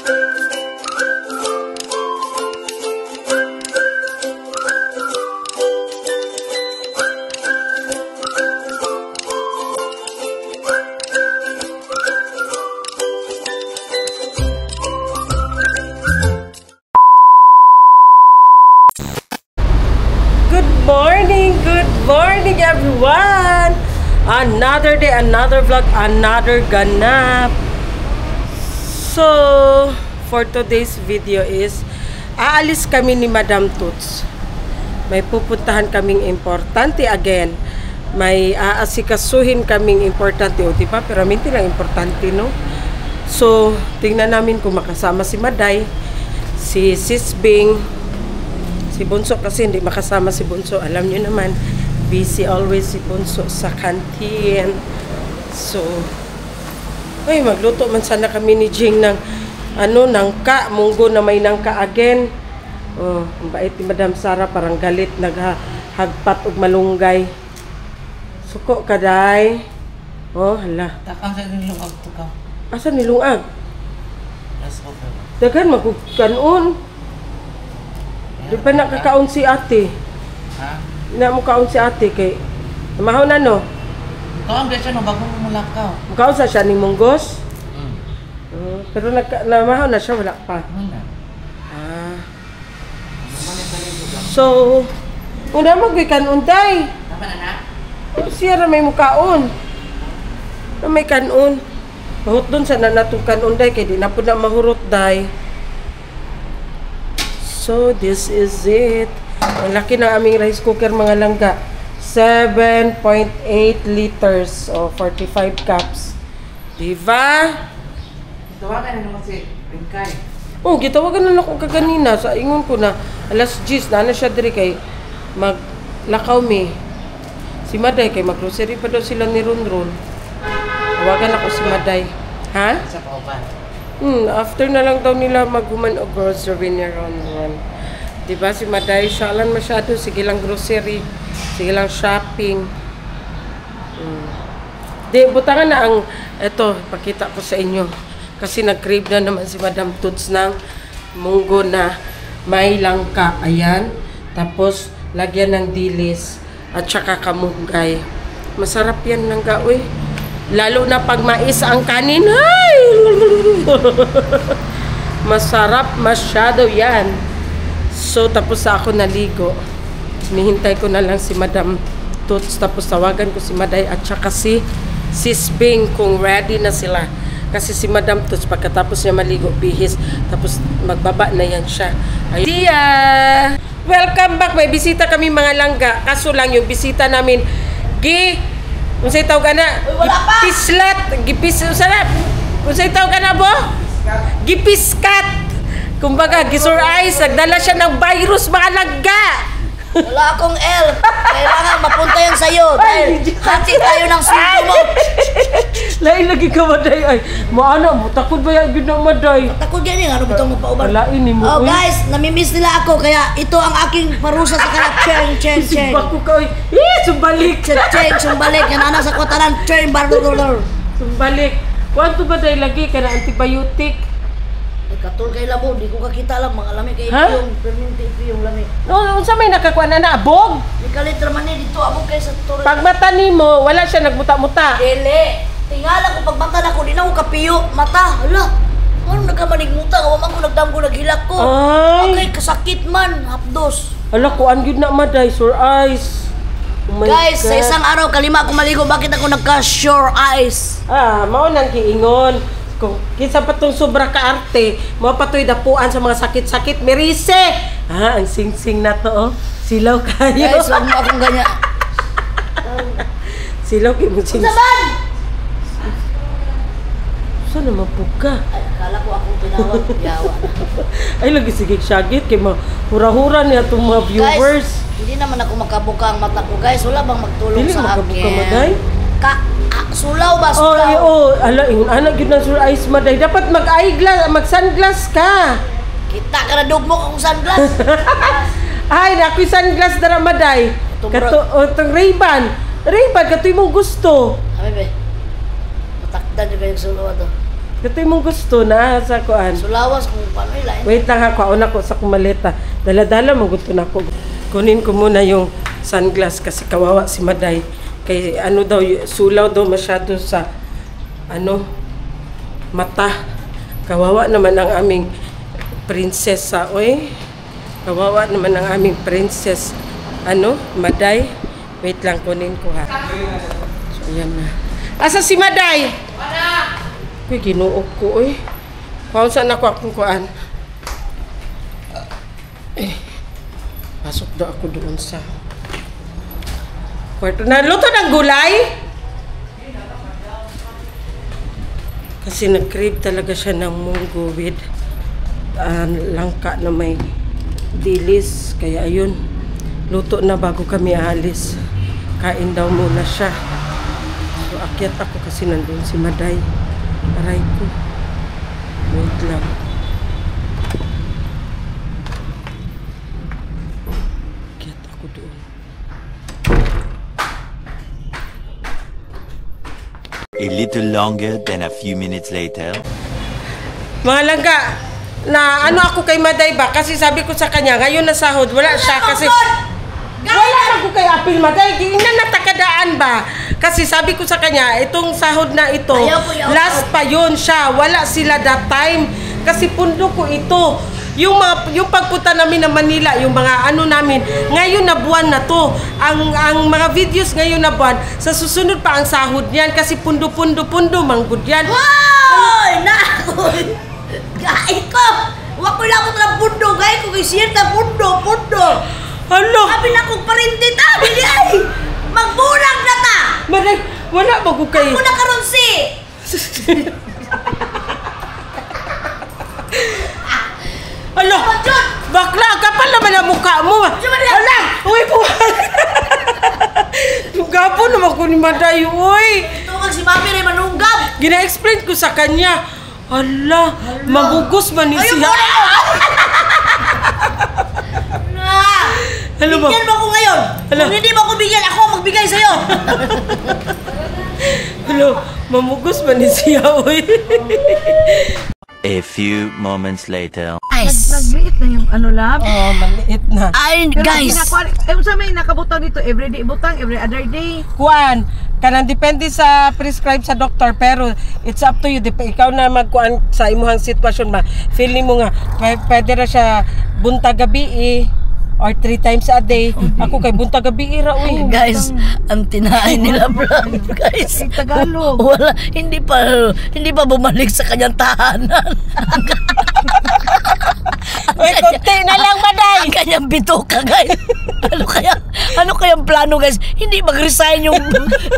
Good morning everyone! Another day, another vlog, another ganap. So, for today's video is aalis kami ni Madam Toots. May pupuntahan kaming importante again. May aasikasuhin kaming importante. O diba? Pero minti lang importante, no? So, tingnan namin kung makasama si Maday, si Sis Bing, si Bunso kasi hindi makasama si Bunso. Alam nyo naman, busy always si Bunso sa kantin. So, ay, magluto man sana kami ni Jing ng nangka, munggo na may nangka again. Oh, ang bait ni Madam Sara, parang galit, naghagpat og malunggay. Suko ka, day. Oh, hala. Takang sa nilungag to ka. Asa nilungag? Yes, okay. Dagan magkanon. Di pa nakakaon si ate. Ha? Ina mo kaon si ate kay namahaw na no? Kaon ba siya no bago mo mulakaw? Kaon sa siya ni Munggos? Pero namahaw na siya, wala pa. Wala. So, una mag-kanon day. Tama na na? Siya ra may mukaon. Na may kanon. Mahut doon sa nanatong kanon day kay di na po na mahurot day. So, this is it. Ang laki ng aming rice cooker, mga langga. 7.8 liters o 45 cups. Diba? Tawagan na naman si Ringkay. Oh, gitawagan na ako kaganina. Sa ingon ko na, alas 10, na siya diri kay maglakaw mi. Si Maday, kay mag-grocery pa daw sila ni Ronron. Tawagan ako si Maday. Ha? Sa pauban. After na lang daw nila maghuman o grocery ni Ronron. Diba si Maday, siya lang masyado. Sige lang grocery. Sige lang shopping. Di, butangan na ang, eto, pakita ko sa inyo. Kasi nag-crave na naman si Madam Toots ng munggo na may langka. Ayan. Tapos, lagyan ng dilis. At saka kamunggay. Masarap yan ng gaoy. Lalo na pag mais ang kanin. Ay! Masarap masyado yan. So, tapos ako naligo. Hinihintay ko na lang si Madam Toots. Tapos tawagan ko si Maday at saka si Sis Bing kung ready na sila. Kasi si Madam Toots, pagkatapos niya maligo, bihis. Tapos magbaba na yan siya. Dia! Welcome back! May bisita kami mga langga. Kaso lang yung bisita namin, kung sa'y tawag ka na, gipislat, gipislat, kung sa'y tawag ka na bo? Gipiskat. Kumbaga, gisurize, nagdala siya ng virus, mga langga. Wala akong L. Kailangan mapunta yan sa'yo. Dahil hati tayo ng sundo mo. Lain lagi ka, Maday. Ay, maana mo, takot ba yan yun na, Maday? Takot yan ano bitong magpauban? Walain ni mo. Oh guys, namimiss nila ako. Kaya ito ang aking parusa sa kanila. Cheng. Sibak ko ka, sumbalik. Cheng, sumbalik. Yan ana sa kotaran. Cheng, bardodor. Sumbalik. Kuwanto ba dahil lagi ka na antibiotic? Katul kay labo, di ko kakita lang mga lami kay yung perminti yung lami. No, sa may nakakuha na abog. Di kalit raman ni dito abog kay sa turo. Pag mata nimo, wala siya nagmuta-muta. Dili. Tingala ko pag mata na ko, di na ko kapiyo mata. Hala. Ano nagkamanigmuta, waman ko nagdamgo naghilak ko. Ay. Okay, kasakit man, hapdos. Hala, kuan gyud na, Maday, sore eyes. Oh my Guys, God. sa isang araw, kalima ako maligo, bakit ako nagka-sure eyes? Mao nang giingon. Kung kinsa pa tong sobra ka-arte, mo patoy dapuan sa mga sakit-sakit, merise. Ang sing-sing na to, oh. Silaw kayo. Guys, huwag mo akong ganyan. Silaw kayo mo sing. Saban! Saan naman po ka? Ay, akala ko akong tinawag, yawa na. Ay, lagi sige syagit kay hura-hura niya itong mga viewers. Guys, hindi naman ako makabuka ang mata ko. Guys, wala bang magtulong Dili sa akin? makabuka, Maday? Sulaw ba? Sulaw? Ala, yung anak yun na sur eyes, Maday. Dapat mag-eyeglass, mag-sunglass ka. Kita ka na dugmo akong sunglass. Ay, nako'y sunglass dara, Maday. Itong Ray-Ban. Ray-Ban, kato'y mong gusto. Abi, be. Matakdan yung kayong sulaw ito. Ito yung gusto na sa kuan. Sulawas kung paano ilain. Wait lang ha, kuha ko sa kumaleta. Dala-dala mo gusto na ko. Kunin ko muna yung sunglass kasi kawawa si Maday. Kay ano daw, sulaw daw masyado sa mata. Kawawa naman ang aming prinsesa. Oy, kawawa naman ang aming princess. Maday. Wait lang, kunin ko ha. So, ayan na. Asa si Maday? Wala! Uy, ginuok ko, uy. Kung saan ako akong kuan. Pasok daw ako doon sa kwarto. Naluto ng gulay? Kasi nag-crave talaga siya ng munggo with langka na may dilis. Kaya ayun, luto na bago kami aalis. Kain daw muna siya. So, akyat ako kasi nandun si Maday. Aray ko. Wait lang. Akyat ako doon. A little longer than a few minutes later. Mga langga, na ako kay Maday ba? Kasi sabi ko sa kanya, ngayon na sahod, wala siya kasi... Wala ako kay Apil Maday, hindi na natakadaan ba? Kasi sabi ko sa kanya, itong sahod na ito, last pa yun siya, wala sila that time. Kasi pundo ko ito. Yung pagpunta namin ng Manila, yung mga namin, ngayon na buwan na to. Ang mga videos ngayon na buwan, sa susunod pa ang sahod niyan kasi pundo, manggod yan. Wow! Nakoy! Gait ko! Huwag ko lang ng pundo, gait ko kay Sierta, pundo! Hala! Sabi na kong parindi ta, ay! Magbulag na ta! Maday, wala ba ko kayo? Ako na karon si! Hala! Bakla, kapal naman ang mukha mo! Hala! Uy, buwag! Yung gapo naman ko ni Maday, uy! Ito kag si Mami rin manunggab! Gina-explain ko sa kanya. Hala, magugos man ni siya. Hello, bigyan mo ako ngayon! Hello. Kung hindi mo ako bigyan, ako ang magbigay sa'yo! Hello, mamugos man ni siya, uy. A few moments later. Nag-liit na yung lab. Oh, maliit na. Ay, guys! Sa may nakabutang dito, everyday butang, every other day. Kuan, kanang depende sa prescribe sa doktor, pero it's up to you. Ikaw na magkuan sa imuhang sitwasyon ba. Feeling mo nga, pwede na siya buntag gabi or 3 times a day. Ako kay buntag gabi ra, uy. Guys, ang tinahay nila vlog, guys. Tagalog. Wala, hindi pa bumalik sa kanyang tahanan. Uy, konti na lang, Maday. Ang kanyang bituka, guys. Ano kayang plano, guys? Hindi mag-resign yung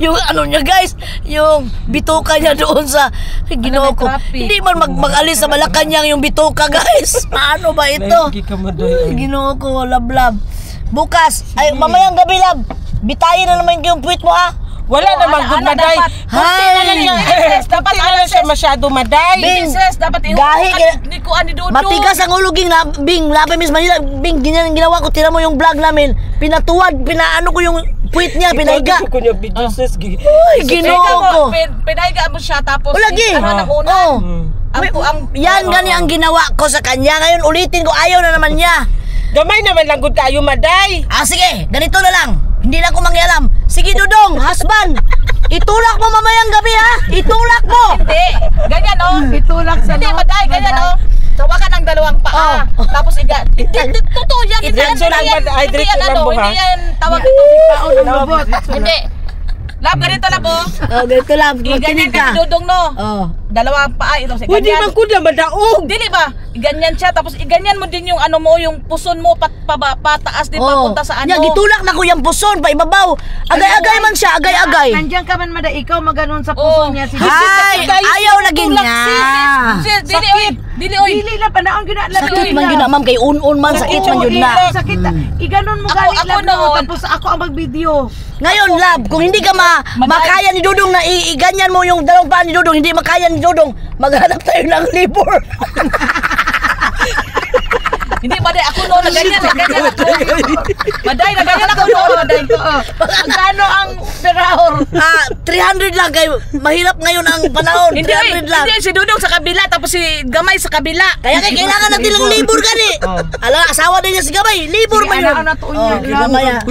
niya, guys. Yung bituka niya doon sa Ginoo ko. Hindi man mag-alis sa Malacanang yung bituka, guys. Paano ba ito? Ginoo ko, lab. Bukas, ay mamayang gabi, lab. Bitayin na naman yung puwit mo, ha? Wala namang good, Maday. Kunti na lang yan. Dapat na siya masyado, Maday. Princess, dapat ni Kuan ni Dodo. Matigas ang uluging na Bing, Labi Miss Manila. Bing, ganyan ang ginawa ko. Tira mo yung vlog namin. Pinatuwad, pinaano ko yung puwit niya, pinaiga. Ikaw ko niya business. Uy, Ginoo ko. Pinaiga mo siya tapos Ulagi. Yan, gani ang ginawa ko sa kanya. Ngayon ulitin ko, ayaw na naman niya. Gamay naman lang good tayo, Maday. Sige, ganito na lang. Hindi na ako mangyalam. Sige, Dudong, husband. Itulak mo mamayang gabi, ha? Itulak mo. Hindi. Ganyan, Itulak sa Hindi, Maday, ganyan, Tawakan ang dalawang paa. Tapos Hindi, totoo yan. Hindi yan tawag ito. Hindi. Lab, ganito lab, ganito lab. Ganyan ka si Dudong, no? Dalawang paa, ito si Hindi man ko na madaog. Dili ba? Ganyan siya, tapos iganyan mo din yung yung puson mo pataas din papunta sa ano. Gitulak na ko yung puson, pa ibabaw. Agay-agay man siya, agay-agay. Nandiyan ka man, Maday, ikaw maganon sa puson niya. Hay, ayaw lagi niya. Dili, oy. Dili na, panaon ginala. Sakit man yun na, ma'am, kay un-un man, sakit man yun na. Sakit, iganon mo galit lang no, tapos ako ang mag-video. Ngayon, lab, kung hindi ka makaya ni Dudong na iganyan mo yung dalawang paa ni Dudong, hindi makaya ni Dudong, maghanap tayo ng libur. Hindi, Maday, ako no, naganyan ako. Maday, naganyan ako no, Maday. Magkano ang pera Rahor. 300 lang kayo. Mahirap ngayon ang panahon. 300 lang. Hindi, si Dudong sa kabila, tapos si Gamay sa kabila. Kaya kailangan natin ng libur gani. Ala, asawa din niya si Gamay. Libur man yun. Gamay.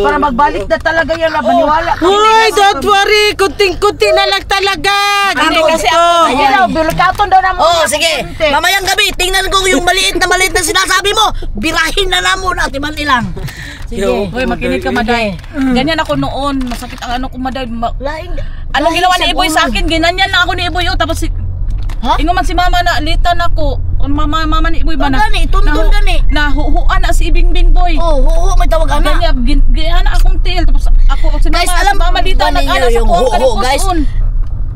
Para magbalik na talaga yan. Baniwala. Uy, don't worry. Kunting-kunti na lang talaga. Hindi, Gino kasi ko. Ayun o, bilikaton daw naman. Sige. Mamayang gabi, tingnan ko yung maliit na sinasabi mo. Birahin na namo natin man ilang. Sige. Hoy, makinig ka, Maday. Ganyan ako noon. Masakit ang ano ko, Maday. Laing. Anong ginawa ni Iboy sa akin? Ginanyan lang ako ni Iboy. Tapos ingo man si mama na litan ako. Mama ni Iboy ba na? Gani, tundon gani. Nahuhuan na si Ibingbing boy. Oo, may tawag ana. Ganyan akong tail. Tapos ako si Guys, mama, alam mama dito ba ninyo nag-ana sa yung kuwang guys? kalikuson.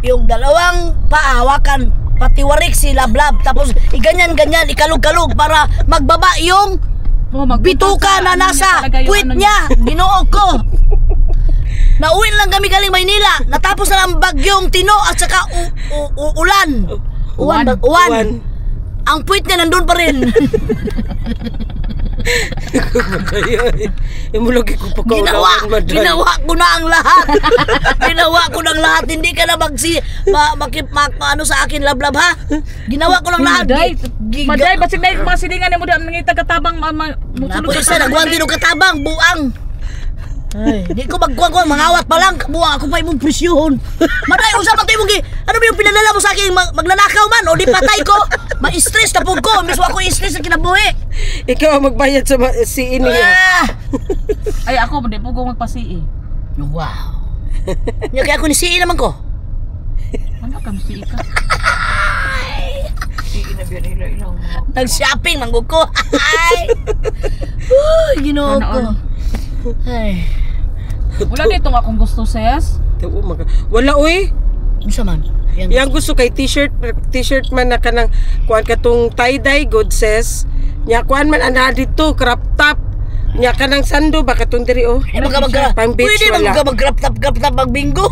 Yung dalawang paawakan, patiwarik si Lablab. Tapos iganyan-ganyan, ikalog-kalog para magbaba yung bituka na nasa puwit niya. Ginoo ko. Nauwi lang kami galing Maynila. Natapos na ang bagyong Tino at saka ulan. Uwan. Ang puwit niya nandun pa rin. Imulog ko pa Ginawa ko na ang lahat. Ginawa ko ng lahat. Hindi ka na ano sa akin, Lablab, ha? Ginawa ko ng lahat. Maday, ba't signay mga silingan ni mo doon mga tagatabang Tapos isa, nagwan din katabang, buang. Ay, di ko magkuhan, mangawat pa lang, buang ako pa imong presyohon. Maday, usap ang tayo mong ano ba yung pinalala mo sa akin, magnanakaw man, o di patay ko, ma-stress na po ko, mismo ako i-stress na kinabuhi. Ikaw ang magbayad sa si ini. Ay, ako, hindi po ko magpasi Wow. Kaya ako ni CE naman ko. Ano ka, si Ika? Nag-shopping, manggug ko. Ay. Ginoo ko. Ay. Wala dito nga akong gusto, Ses. Wala, uy. Isa man. Yang gusto kay t-shirt man na kanang kuan katong tie-dye good says. Nya kuan man ana dito crop top. Nya kanang sando ba katong diri oh. Pang beach pwede wala. Pwede mag-crop top mag bingo.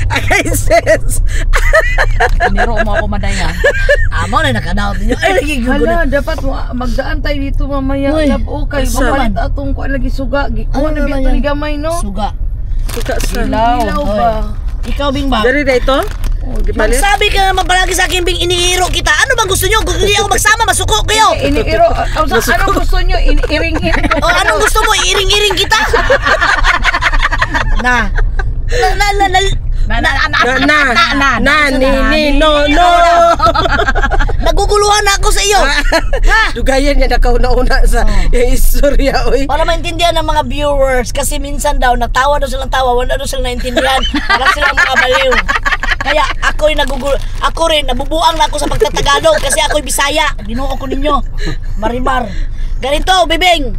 Okay, sis. Niro mo ako, Maday, ha? Amo na nakadaot niyo. Ay lagi Hala, dapat magdaan tayo dito mamaya. Uy, Okay, asa? mapalit atong kuan lagi suga. Kuha na Ano bito naman ni yan? Gamay, no? Suga. Suka sa. Ilaw ba? Ikaw Bing ba? Dari na ito? Di ba? Magsabi ka naman palagi sa akin Bing, iniiro kita. Ano bang gusto niyo? Gusto niyo ako magsama, masuko kayo. Iniiro. Anong gusto nyo? Iniiring-iring ko. O anong gusto mo? Iring-iring kita? No. Naguguluhan na ako sa iyo. Dugayan niya nakauna-una sa istorya oy. Para maintindihan ng mga viewers, kasi minsan daw natawa daw silang tawa, wala daw silang naintindihan. Para silang mga baliw. Kaya ako rin nabubuang na ako sa pagtatagalog kasi ako'y Bisaya. Ginoo ko ninyo. Marimar. Ganito, Bibing.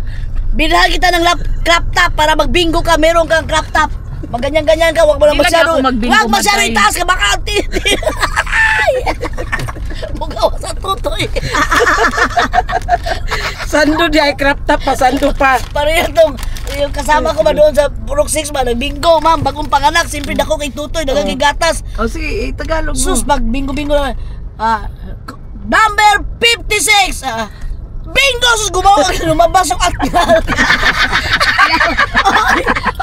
Bilhan kita ng crop top para magbingo ka, meron kang crop top. Magganyan-ganyan ka, wag mo lang masyado. Wag masyado itaas ka, baka bugaw sa tutoy. Sando di ay crop top pa, sando pa. Pareho tong yung kasama ko ba doon sa Purok 6 ba, nagbingo, ma'am, bagong panganak, siyempre dako kay tutoy, dagang gatas. O sige, Tagalog mo. Sus, magbingo-bingo na. Number 56. Bingo! Sus, gumawa ka, lumabas yung atnal.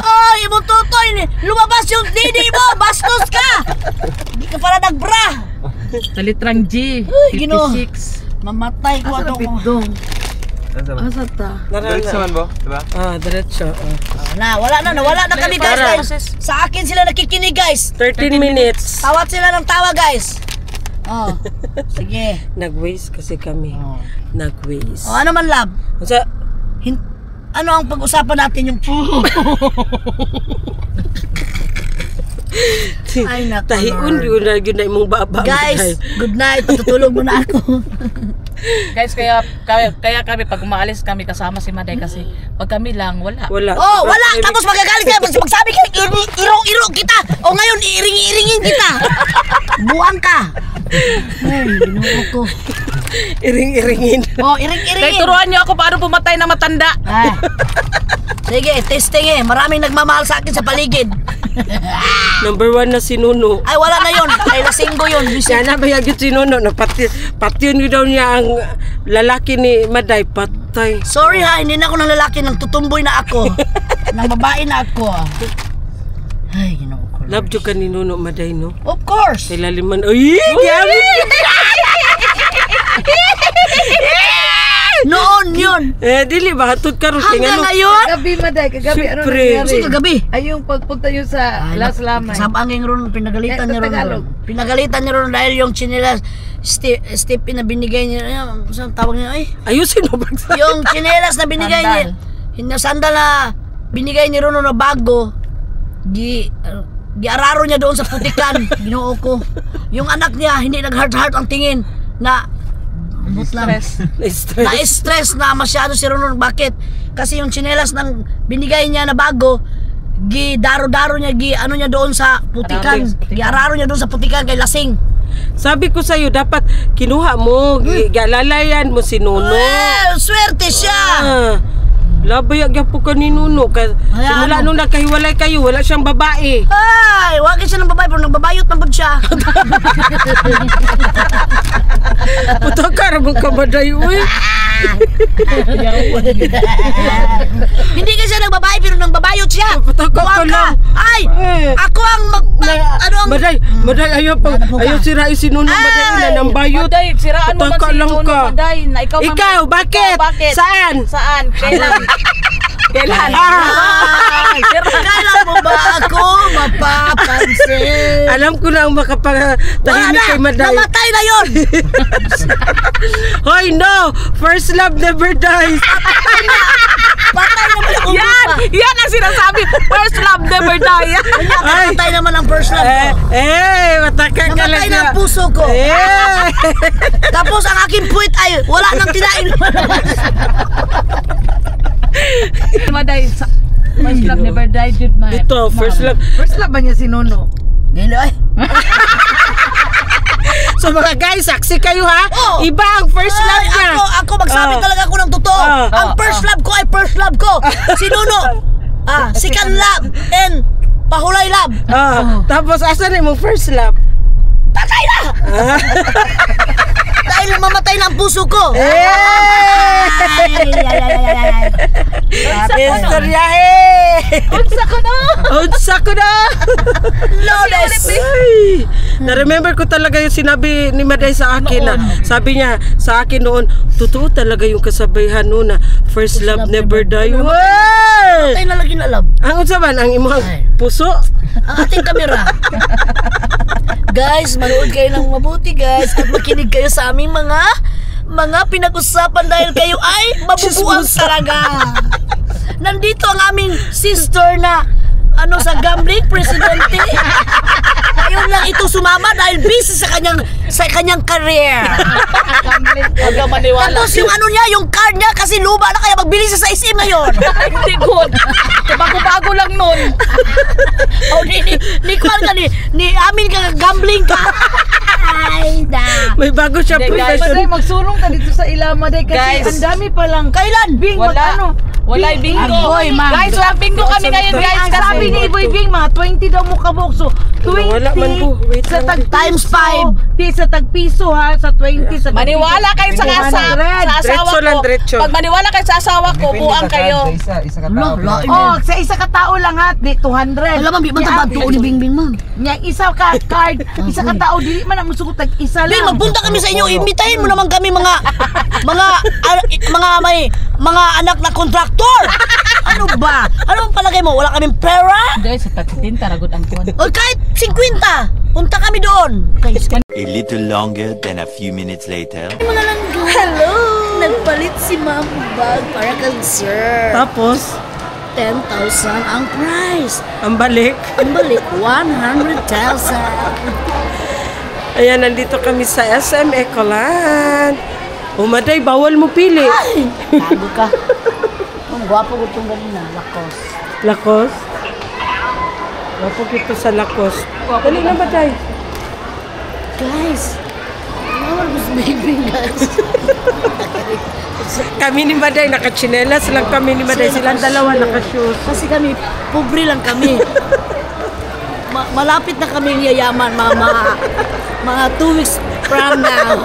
Ay, imong tutoy, lumabas yung didi mo, bastos ka. Hindi ka pala nagbra. Talitrang G. Uy, Ginoo. 56. Mamatay ko Asa na ato. bitdong? Asa ta? Diretso man bo, diba? Diretso. Nawala na kami Para. guys. Sa akin sila nakikinig guys. 13 minutes. Tawat sila ng tawa guys. Oh, sige. Nag-waste kasi kami. Nag-waste. Ano man lab? Sa Ano ang pag-usapan natin yung Ay naku. tahiun yun na imong baba. Guys, good night. Tutulog muna ako. Guys, kaya kami pag umaalis kami kasama si Maday kasi pag kami lang, wala. Wala. Oh, wala. Tapos magagalit ka. Magsabi ka, iro-iro kita. O ngayon, iiring-iringin kita. Buang ka. Ay, binuo ko. Iring-iringin. Oh, Kaya iring-iringin. turuan niyo ako paano pumatay na matanda. Ah. Sige, testing eh. Maraming nagmamahal sa akin sa paligid. Number 1 na si Nuno. Ay, wala na yun. Ay, lasinggo yun. Siya na ba yung si Nuno? Patyon daw niya ang lalaki ni Maday. Patay. Sorry ha, hindi na ako ng lalaki. Nang tutumboy na ako. Nang babae na ako. Ay, Ginoo ko. Love jo ka ni Nuno Maday, no? Of course. Kay laliman. Uy, grabe. Noon yun. Dili ba hatod karon Hanggang ngayon. Kagabi, Maday. Kagabi, ano Siyempre. nangyari? Kasi kagabi. Ay, yung pagpunta nyo sa Las Lamay. Sabanging ron, pinagalitan niya Tagalog. ron. Pinagalitan niya ron dahil yung chinelas Steve na binigay niya. Saan tawag niya? Ay, Ayusin mo bagsa. yung chinelas na binigay niya. Yung sandal na binigay ni Rono na bago. Giararo niya doon sa putikan. Ginoo ko. Yung anak niya, hindi nag-heart-heart ang tingin na Stress. na-stress na masyado si Rono. Bakit? Kasi yung chinelas nang binigay niya na bago, daro-daro niya, ano niya doon sa putikan. Giararo niya doon sa putikan kay lasing. Sabi ko sa'yo, dapat kinuha mo, galalayan mo si Nuno. Swerte siya! Labay agya po ka ni Nuno. Simula nung nagkahiwalay kayo, wala siyang babae. Ay, wag siya ng babae, pero nagbabayot na po siya. Putakar mo ka Maday, uy. Hindi kasi siya nagbabae, pero nagbabayot siya. Putakar ka Huwag lang. Ay, ako ang ano ang... Maday, ayaw sirain si Nuno Maday na ng bayot. Maday, siraan mo man Putakar si lang Nuno ka. Maday. Na Ikaw, bakit? Saan? Saan? Kailan? Kailan? Kailan mo ba ako mapapansin? Alam ko na ang makapatahimik kay Maday. Namatay na yun! Hoy, no! First love never dies. Patay naman ako Yan! Yan ang sinasabi. First love never die. Namatay naman ang first love ko. Mataka ka lang Namatay na siya. ang puso ko. Tapos ang aking puwit ay wala nang tinain. Maday, first love never die, Jude. Ito, first love. First love ba niya si Nuno? Dilo ay. So mga guys, saksi kayo ha. Oh. Iba ang first love Ay, niya. Ako magsabi talaga ako ng totoo. Ang first love ko ay first love ko. Si Nuno. Second love and pahulay love. Tapos asan yung first love? Patay na! Dahil mamatay na ang puso ko. Istoryahe! Unsa ko na? Unsa ko na! Lawless. Ay, na-remember ko talaga yung sinabi ni Maday sa akin na sabi niya sa akin noon, totoo talaga yung kasabihan noon na first love never die. Wow! Patay na lagi na love. Ang unsa man ang imong puso? Ang ating kamera. Guys, manood kayo ng mabuti guys at makinig kayo sa aming mga pinag-usapan dahil kayo ay mabubuang talaga. Nandito ang aming sister na sa gambling presidente. Ngayon lang ito sumama dahil busy sa kanyang career. Huwag ka maniwala. Tapos yung yung card niya kasi luba na kaya magbili siya sa SM ngayon. Hindi good. Bago-bago lang nun. Ni Kwan ka ni amin ka gambling ka. Ay da. May bago siya profession. Maday, magsulong ka dito sa Ilama day kasi Guys. ang dami pa lang. Kailan? Bing, Wala. Wala bingo. Agoy, ma'am. Guys, walang bingo kami ngayon, guys. Ang sabi ni Iboy Bing, mga 20 daw mo kabok. So, 20 Wala man po. Wait sa lang. tag Times Di sa tag piso ha, sa 20 sa tag Maniwala kayo sa asawa Diretso lang, ko. diretso. Pag maniwala kayo sa asawa ko, buang kayo. Oh, sa isa ka tao lang ha, di 200. Alam mo, man tabad tuon ni Bing Bing ma'am. Nya isa ka card, isa ka tao dili man ang musugot tag isa Bing, lang. magpunta kami sa inyo. Imbitahin mo naman kami mga anak na kontraktor. Ano ba? Ano ang palagay mo? Wala kaming pera? Guys, sa tagtin, taragot ang kuwan. O kahit 50, punta kami doon. A little longer than a few minutes later. Mga langgo. Hello! Nagpalit si ma'am bag para kang sir. Tapos, 10,000 ang price. ang balik. Ang balik, 100,000. Ayan, nandito kami sa SM Ecoland. Maday, bawal mo pili. Ay, tago ka. Ang gwapo ko itong ganina, lakos. Lakos? Wapo kito sa Lakos. Dali na Maday. Guys, nawal ko sa baby guys. Kami ni Maday, nakachinelas lang kami ni Maday. Silang dalawa nakashoes. Kasi kami, pobre lang kami. Malapit na kaming yayaman, mga 2 weeks from now.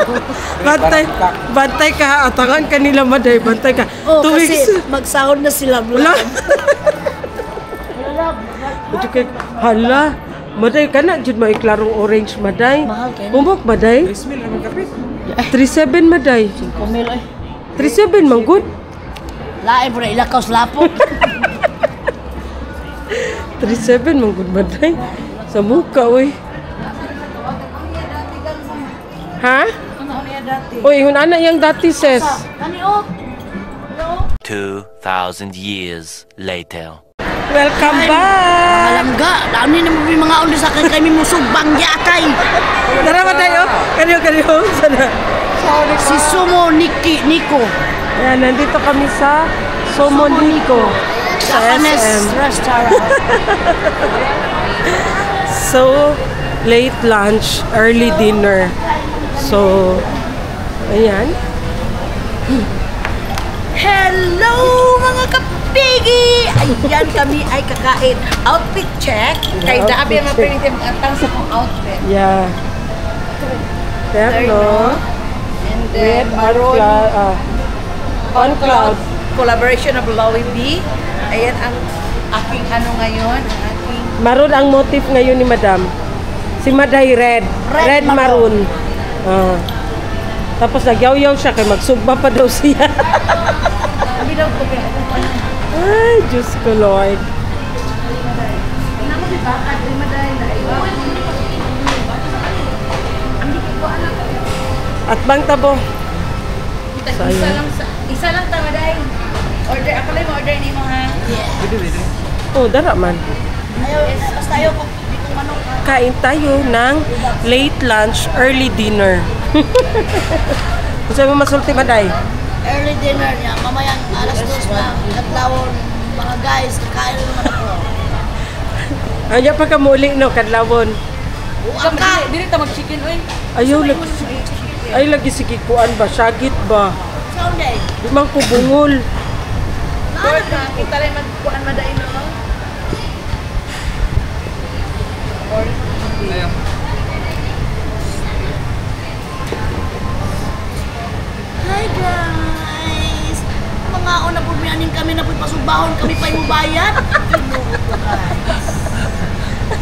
Bantay ka, atangan ka nila Maday. Bantay ka. Oh, 2 kasi weeks. magsahod na sila. Wala. Ito kay, hala, maday ka na, dyan maiklarong orange, maday. Mahal kayo. Humok, maday. 3.7, maday. 5,000 ay. 3.7, man good. Lain po na ilakaw sa lapok. 3.7, man good, maday. Sa muka, uy. Ha? Uy, hunana yung dati, ses. Kani o? 2,000 years later. Welcome back! Alangga, daan ni naman mga ulo sa akin kami musubang yatay. Tara ba tayo? Kaniyo. Sana. Si Sumo Nico. Ayan, nandito kami sa Somoniko. Sa Japanese SM. restaurant. So, late lunch, early dinner. So, ayan. Hello mga kapigi! Ayan kami ay kakain. Outfit check. Kay Outfit dami ang check. mapiniti matang sa kong outfit. Yeah. Terno. And With then maroon on cloud. collaboration of Lowy B. Ayan ang aking ano ngayon. Ang aking Maroon ang motif ngayon ni Madam. Si Maday red. Red maroon. Tapos nagyaw-yaw siya kay magsugba pa daw siya. kami daw ko kaya Ay, Diyos ko Lord. Namo di ba? Adri maday na iba. At bang tabo. Isa lang tamaday. Order ako lang order ni mo ha. Oh, dara man. Ayaw, basta ayaw ko di ko manok. Kain tayo ng late lunch, early dinner. Kung saan mo masulti, Maday? Early dinner niya, mamayang alas 2 na katlawon. Mga guys, kakain naman ako. Ayaw pa ka muli, no, kadlawon. Buwan ka! Dili ta mag-chicken oy. Ayaw, lagi sige kuan ba? Syagit ba? Sunday. Di man ko bungol. Lord na, kita rin magkuhan madain na lang. Hi guys! Mga una po miyanin kami na po pasubahon kami pa yung bayan.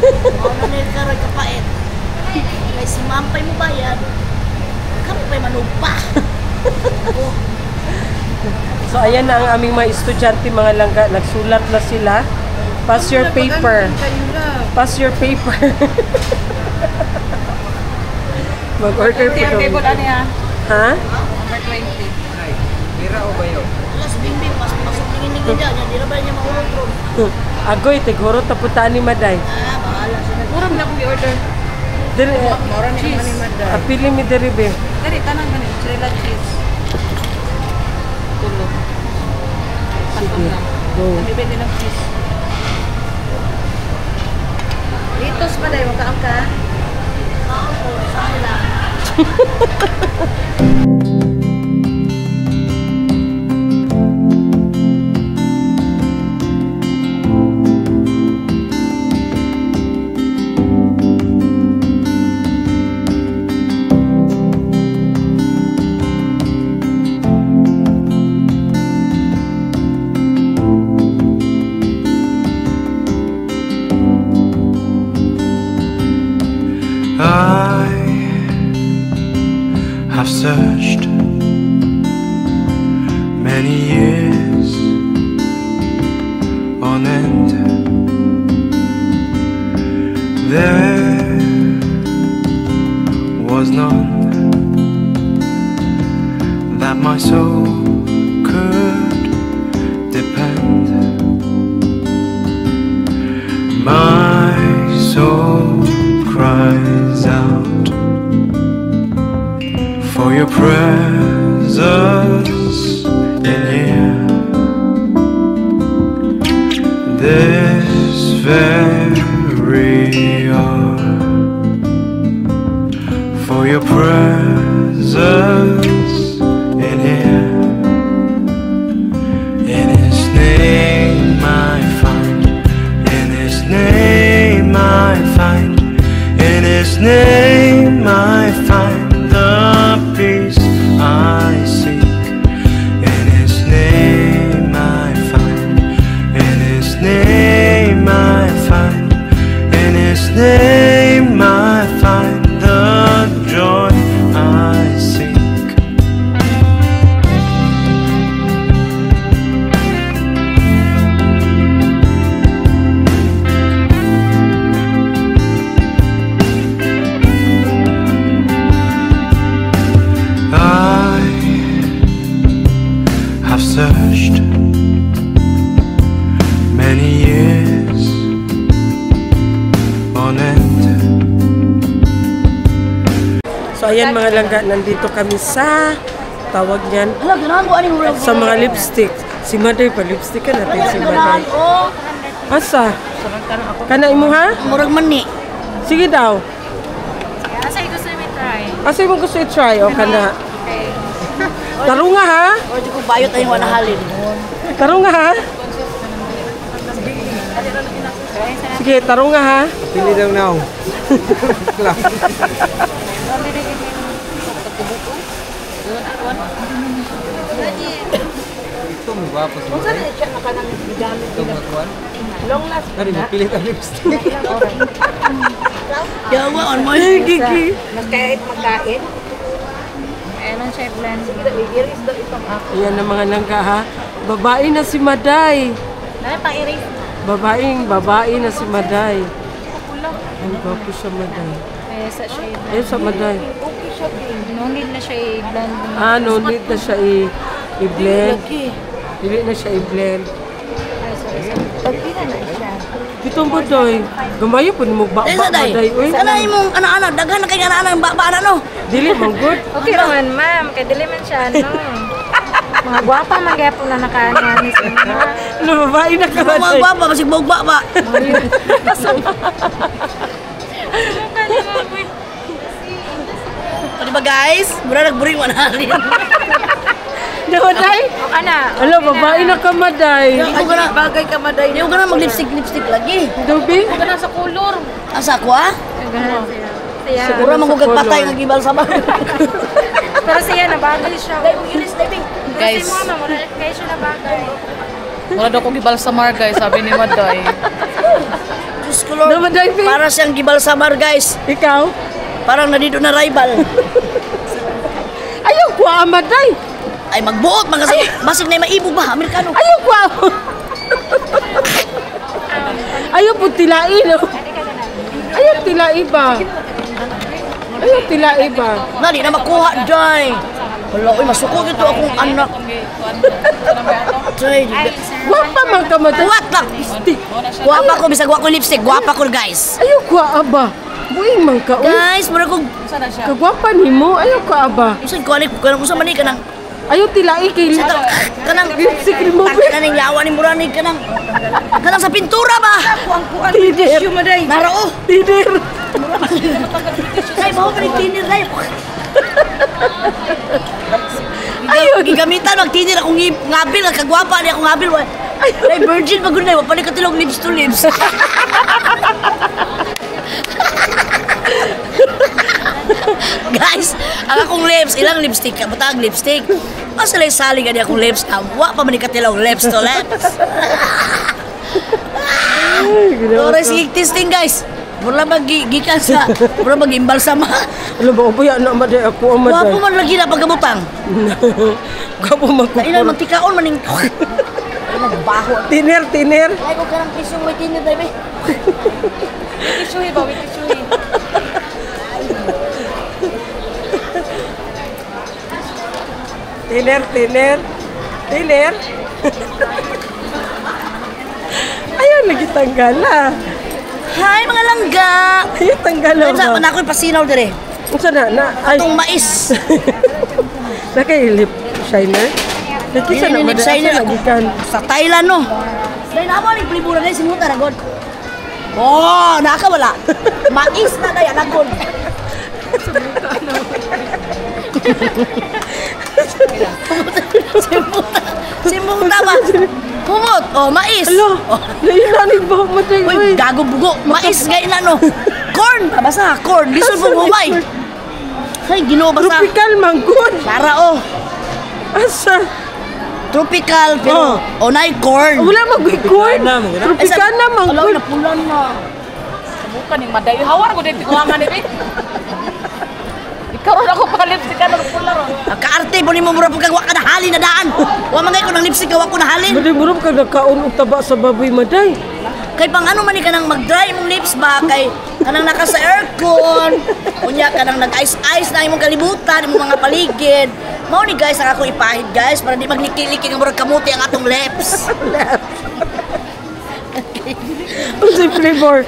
Mga na karoy kapait. Kaya si ma'am pa yung bayan. Kami pa yung manugpa. So, ayan na ang aming mga estudyante, mga langga. Nagsulat na sila. Pass your paper. Pass your paper. Mag-order po daw. Table ani ha. Ha? Number 20. Alas bimbing, pasok ningin-ningin dyan. Yan, di na ba niya mahulog? Agoy, tiguro taputan ni Maday. Bahala sila. Mura na akong i-order. Dili, Mura ni naman ni Maday. apili mi deribe. Dali tanang ganit, mozzarella cheese. Tulog. Sige, go. Bibili ng cheese. Litos pa dahil makaam ka. Ako, sala. I have searched many years on end. There was none that my soul could depend. My soul cries out for your presence in here. This very hour, for your presence in here. In His name I find, in His name I find, in His name I find the peace I seek. In His name I find, in His name I So ayan mga langga, nandito kami sa tawag niyan Hala, ganahan ko aning murag. sa mga lipstick. Si Maday pa lipstick ka natin si Maday. Oh, Asa? Kana imo ha? murag mani. Sige daw. Asa gusto mo try? Asa mo gusto i-try o kana? Tarunga ha? O di ko bayot ay wala halin. Tarunga ha? Sige, tarunga ha? Pili daw now. Ito mo ba po sa ito mo kuan? Long last. Tari mo pili ang lipstick. Yawa on mo. Gigi. Magkait magkain. Ayan siya blend. Ayan na mga langga ha. Babae na si Maday. Dali pang erase. Babae na si Maday. Ang gwapo siya Maday. Eh sa shade. Eh sa Maday. No need na siya i-blend. No need na siya i-blend. Dili na siya i-blend. Pagpila na siya. Kitong Maday. Gamayo po mo ba Dahil sa day. Maday. Uy, Sana imong anak-anak, daghan na kayo anak-anak yung baba no. dili man good. Okay naman ma'am, kay dili man siya ano. Mga gwapa man gyapon na nakaano ni siya. Ano, babae na ka Mga Maday. gwapa, masig bogba ba? O diba guys? Mura nagburing halin. Na Maday? Ana, Alo, babae na ka Maday. Hindi ko na bagay ka maday. Hindi ko na mag-lipstick lagi. Dubi? kana sa color. Asa ko ah? Ganun siya. Siya. Mura magugad patay ng gibal sa bar. Pero siya nabagay siya. Guys. Kasi mama, mura kay siya nabagay. Wala daw ko gibal sa mar guys, sabi ni Maday. Diyos ko Lord. Na Maday, Ping? Para siyang gibal sa mar guys. Ikaw? Parang nandito na rival. Ayaw ko Maday. Ay magbuot mga kasi basig na maibog ba Amerikano. Ayaw ko Ayaw po tilain. Ayaw tilai ba? Ayaw tilai ba? Nali na makuha day. Wala oy masuko gito akong anak. Day. Wapa man ka Maday. Kuwat lang. Guwapa ko bisag wa ko lipstick, guwapa ko guys. Ayaw ko aba. Buing man ka. Uy, Guys, mura ko kagwapa ni mo. Ayaw ko aba. usay ko ani ko sa mani kanang Ayaw tilai kay kanang lipstick remove. kanang yawa ni mura ni kanang sa pintura ba? Tider. Narao. Tider. Ay mo pa ni tinir day. Ayaw. Gigamitan magtinir akong ngabil kagwapa ni akong ngabil. Ay virgin pag gunay wa pa ni katilog lips to lips. Guys, ang akong lips, ilang lipstick ka, butang lipstick. Masalay sali ka niya akong lips na, wa pa manikatilaw lips to lips. Tora si testing guys. Mula gikan sa, mula mag-imbal sama. Ano ba? Ubaya na Maday ako ang Wa Maday. po man lagi na pagkabutang. Gapo magkukul. Kailan magtikaon maning. Ay nagbaho. Tiner. Ay ko kanang tisyong may tinid tayo be. Tisuhi ba, wait tisuhi. Tiner. Ayaw lagi tanggala. Hi mga langga. Ayaw tanggala Sa ba? na ako pasinaw dire. Unsa na? Ay, Itong mais. nakay lip shiner. Nakisa na Lip Maday. shiner Asa ako. lagi kan? Sa Thailand no. Dahil na mo ni plibura guys, simuta na god. Oh, nakawala. Mais na daya lagon. Simuta ba? Humot. Oh, mais. Alo, nainanig ba Maday? Uy, Uy, gago bugo. Mais gay na no. Corn, basa corn. Lisod po bumay. Ay, ginoo basa. tropical man good. Para oh. Asa? Tropical pero onay corn. Wala mag-corn. Tropical na man Alaw good. na pulan na. Bukan yung Maday. Hawar ko din tikulangan ni Ping. Ikaw rin ako pa lipstick ka ng pula ron. Kaarte mo ni mo mura pagkagwa ka na halin na daan. Wa man ko ng lipstick gawa ko na halin. Maday, murag ka nakaon og taba sa baboy Maday. Kay pang ano man ni kanang mag-dry imong lips ba kay kanang naka sa aircon. Unya kanang nag-ice na imong kalibutan, imong mga paligid. Mao ni guys ang ako ipahid guys para di magliki-liki ang murag kamuti ang atong lips. Unsay flavor?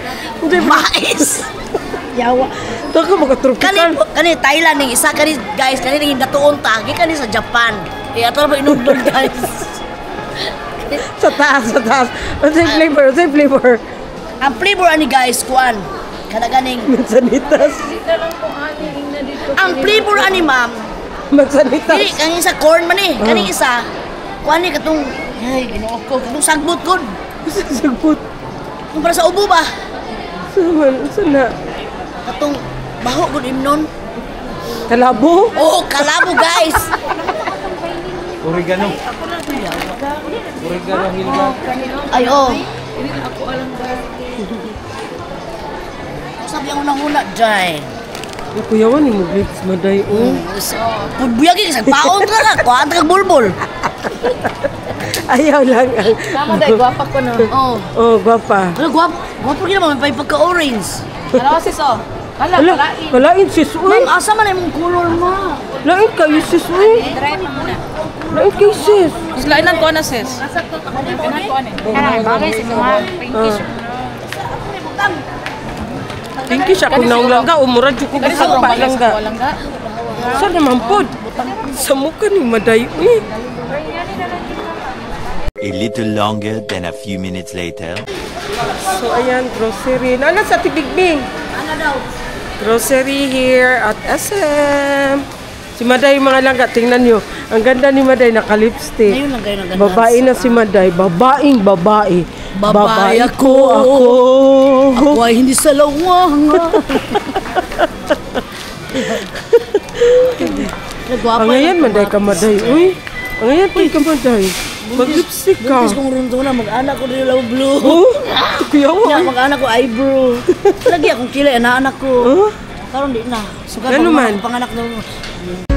Mais. Yawa. Ito ka magka-tropical. Kani Thailand ning isa kani guys, kani ning datuon tagi kani sa Japan. Eh ato na ba inundol guys. Sa taas. Ano yung flavor? Ang flavor ani guys kuan. Kana ganing Mansanitas. ang flavor ani ma'am. Mansanitas. Dili kani isa corn man eh. Kani isa kuan ni katong ay ginoo ko katong sagbot gud. Sagbot. Kung para sa ubo ba? Sana. Katong baho gud imnon. Kalabo? Oh, kalabo guys. Oregano. Oregano Hilda. Ay oh. Sabi ang unang-una, Jai. Ang kuyawan ni Mugliks Maday. Pudbuyag yung isang paon ka, kuhaan ka bulbul. Ayaw lang ang... Tama dahil, guwapa ko na. Oh. Oh, gwapa. Ano, guwapo rin naman, may pagka-orange. Ano sis, oh? Hala, Hala, kalain. kalain sis, uy. Ma'am, asa man yung color mo? Lain kayo sis, uy. Try pa muna. Lain kayo sis. Sis, lainan ko na sis. Lainan ko na eh. Kaya, bagay sis, mga pinkish. Pinky siya kung naulangga, umurad yung kung Kani sa bisag pa urang langga. langga. Saan naman po? Sa mukha ni Maday, uy. A little longer than a few minutes later. So, ayan, grocery. Nala sa Tibigbing. Ano daw? Grocery here at SM. Si Maday, mga langga, tingnan nyo. Ang ganda ni Maday, naka-lipstick. Ngayon lang kayo naganda. Babae na si Maday. Babaeng babae. Babae ako. Ako ay hindi sa lawang. Ang ngayon, Maday ka, Maday. Uy, ang ngayon, pwede ka, Maday. Mag-lipstick ka. Buntis kong runto na, mag-anak ko rin love blue. Oh, kuyawa. Ya, mag-anak ko eyebrow. Lagi akong kilay, anak ko. Karon di na. Sugan Ano man? panganak daw.